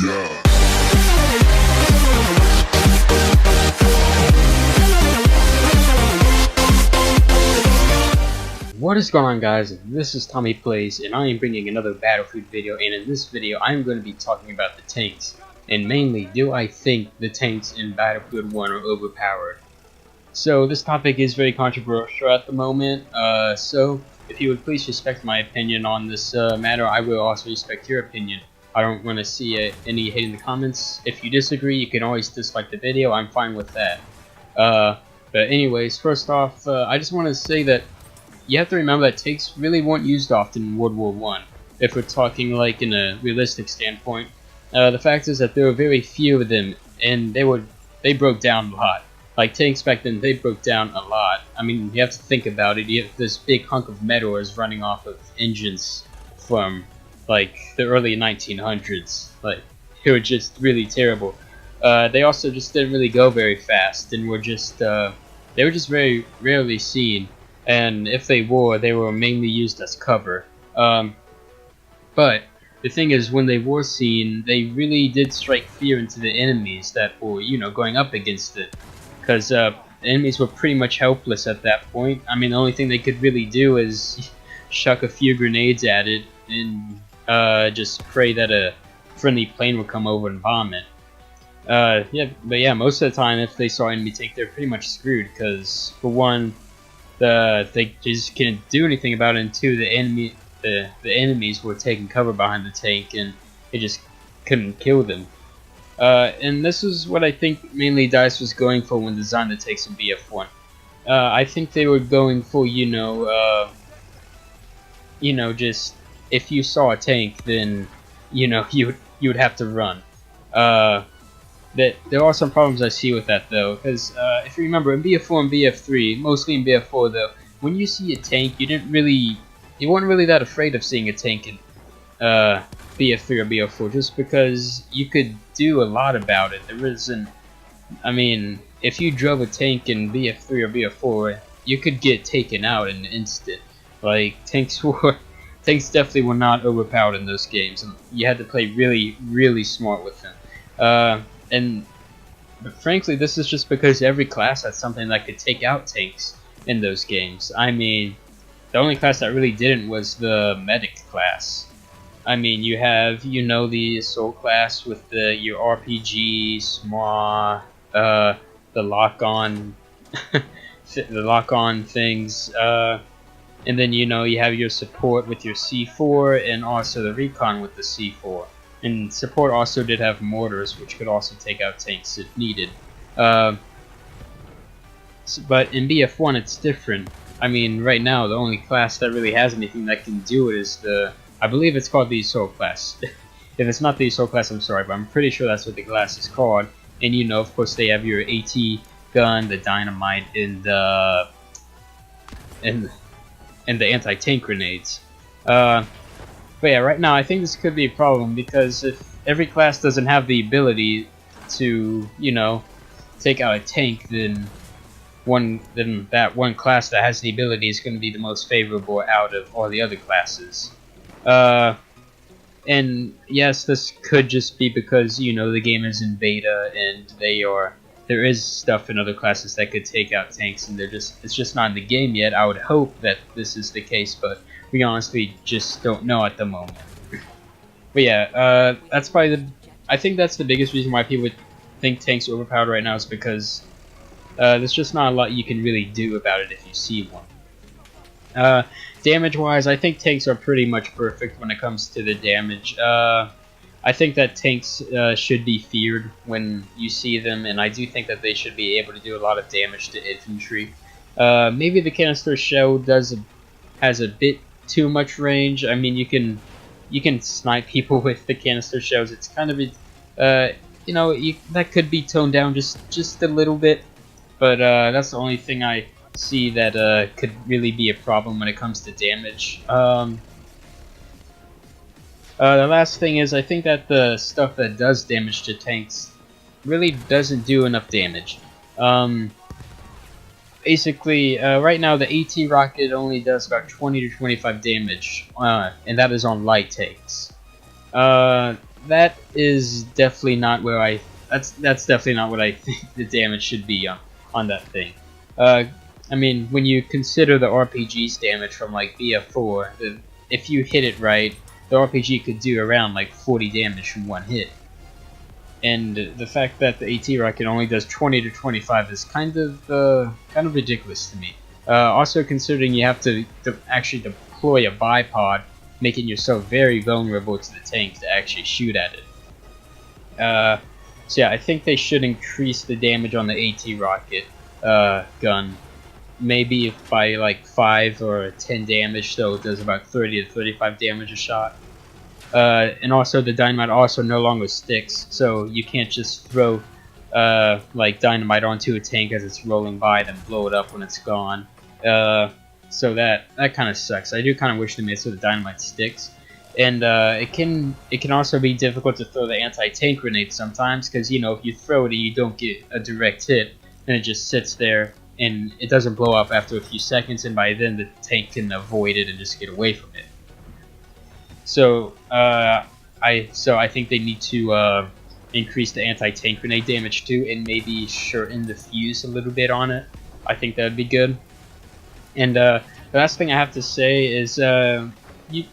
Yeah. What is going on, guys? This is Tommy Plays, and I am bringing another Battlefield video, and in this video I am going to be talking about the tanks, and mainly, do I think the tanks in Battlefield 1 are overpowered? So this topic is very controversial at the moment, so if you would please respect my opinion on this matter, I will also respect your opinion. I don't want to see any hate in the comments. If you disagree, you can always dislike the video, I'm fine with that. But anyways, first off, I just want to say that you have to remember that tanks really weren't used often in World War I, if we're talking like in a realistic standpoint. The fact is that there were very few of them, and they broke down a lot. Like tanks back then, they broke down a lot. I mean, you have to think about it. You have this big hunk of metal is running off of engines from like the early 1900s. Like, they were just really terrible. They also just didn't really go very fast, and were just very rarely seen. And if they were mainly used as cover. But the thing is, when they were seen, they really did strike fear into the enemies that were, going up against it. Because enemies were pretty much helpless at that point. I mean, the only thing they could really do is chuck a few grenades at it and just pray that a friendly plane would come over and bomb it. Yeah, most of the time, if they saw enemy tank, they're pretty much screwed. Because for one, they just couldn't do anything about it, and two, the enemies were taking cover behind the tank, and they just couldn't kill them. And this is what I think mainly DICE was going for when designing the tanks in BF1. I think they were going for, just if you saw a tank, then you would have to run. That there are some problems I see with that though, because if you remember in BF4 and BF3, mostly in BF4 though, when you see a tank, you weren't really that afraid of seeing a tank in BF3 or BF4, just because you could do a lot about it. There isn't, I mean, if you drove a tank in BF3 or BF4, you could get taken out in an instant. Like, tanks definitely were not overpowered in those games, and you had to play really, really smart with them. But frankly, this is just because every class had something that could take out tanks in those games. I mean, the only class that really didn't was the medic class. I mean, you have, the assault class with your RPG, SMAW, the lock-on, the lock-on things, and then you have your support with your C4, and also the recon with the C4. And support also did have mortars, which could also take out tanks if needed. But in BF1 it's different. I mean, right now the only class that really has anything that can do it is I believe it's called the assault class. If it's not the assault class, I'm sorry, but I'm pretty sure that's what the class is called. And of course they have your AT gun, the dynamite, and the anti-tank grenades. But yeah, right now I think this could be a problem, because if every class doesn't have the ability to, take out a tank, then that one class that has the ability is going to be the most favorable out of all the other classes. And yes, this could just be because, the game is in beta, and there is stuff in other classes that could take out tanks, and it's just not in the game yet. I would hope that this is the case, but we honestly just don't know at the moment. But yeah, that's probably I think that's the biggest reason why people think tanks are overpowered right now, is because there's just not a lot you can really do about it if you see one. Damage-wise, I think tanks are pretty much perfect when it comes to the damage. I think that tanks should be feared when you see them, and I do think that they should be able to do a lot of damage to infantry. Maybe the canister shell has a bit too much range. I mean, you can snipe people with the canister shells. It's kind of that could be toned down just a little bit, but that's the only thing I see that could really be a problem when it comes to damage. The last thing is, I think that the stuff that does damage to tanks really doesn't do enough damage. Basically, right now the AT rocket only does about 20 to 25 damage, and that is on light tanks. that is definitely not where that's definitely not what I think the damage should be on that thing. I mean, when you consider the RPG's damage from like BF4, if you hit it right, the RPG could do around like 40 damage from one hit. And the fact that the AT rocket only does 20 to 25 is kind of ridiculous to me. Also, considering you have to actually deploy a bipod, making yourself very vulnerable to the tanks to actually shoot at it. So yeah, I think they should increase the damage on the AT rocket gun. Maybe if by like 5 or 10 damage, so it does about 30 to 35 damage a shot. And also the dynamite also no longer sticks, so you can't just throw like dynamite onto a tank as it's rolling by, then blow it up when it's gone. So that kind of sucks. I do kind of wish they made so the dynamite sticks. And it can also be difficult to throw the anti-tank grenade sometimes, because you know, if you throw it and you don't get a direct hit, then it just sits there and it doesn't blow up after a few seconds, and by then the tank can avoid it and just get away from it. So I think they need to increase the anti-tank grenade damage too, and maybe shorten the fuse a little bit on it. I think that would be good. And the last thing I have to say is you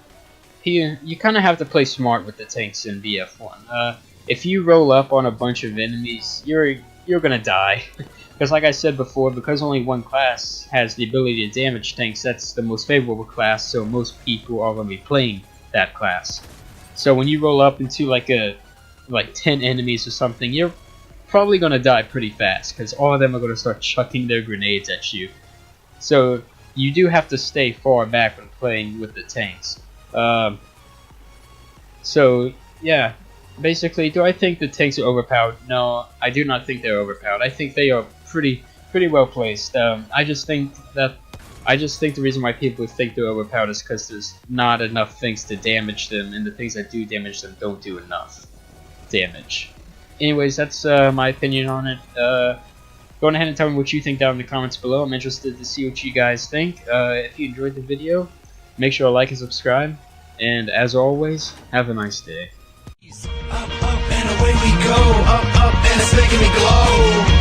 kind of have to play smart with the tanks in BF1. If you roll up on a bunch of enemies, you're gonna die. Because like I said before, because only one class has the ability to damage tanks, that's the most favorable class, so most people are going to be playing that class. So when you roll up into like 10 enemies or something, you're probably going to die pretty fast, because all of them are going to start chucking their grenades at you. So you do have to stay far back when playing with the tanks. So yeah, basically, do I think the tanks are overpowered? No, I do not think they're overpowered. I think they are pretty well placed. I just think the reason why people think they're overpowered is because there's not enough things to damage them, and the things that do damage them don't do enough damage. Anyways, that's my opinion on it. Go ahead and tell me what you think down in the comments below. I'm interested to see what you guys think. If you enjoyed the video, make sure to like and subscribe. And as always, have a nice day. Up, and away we go. Up, and it's making me glow.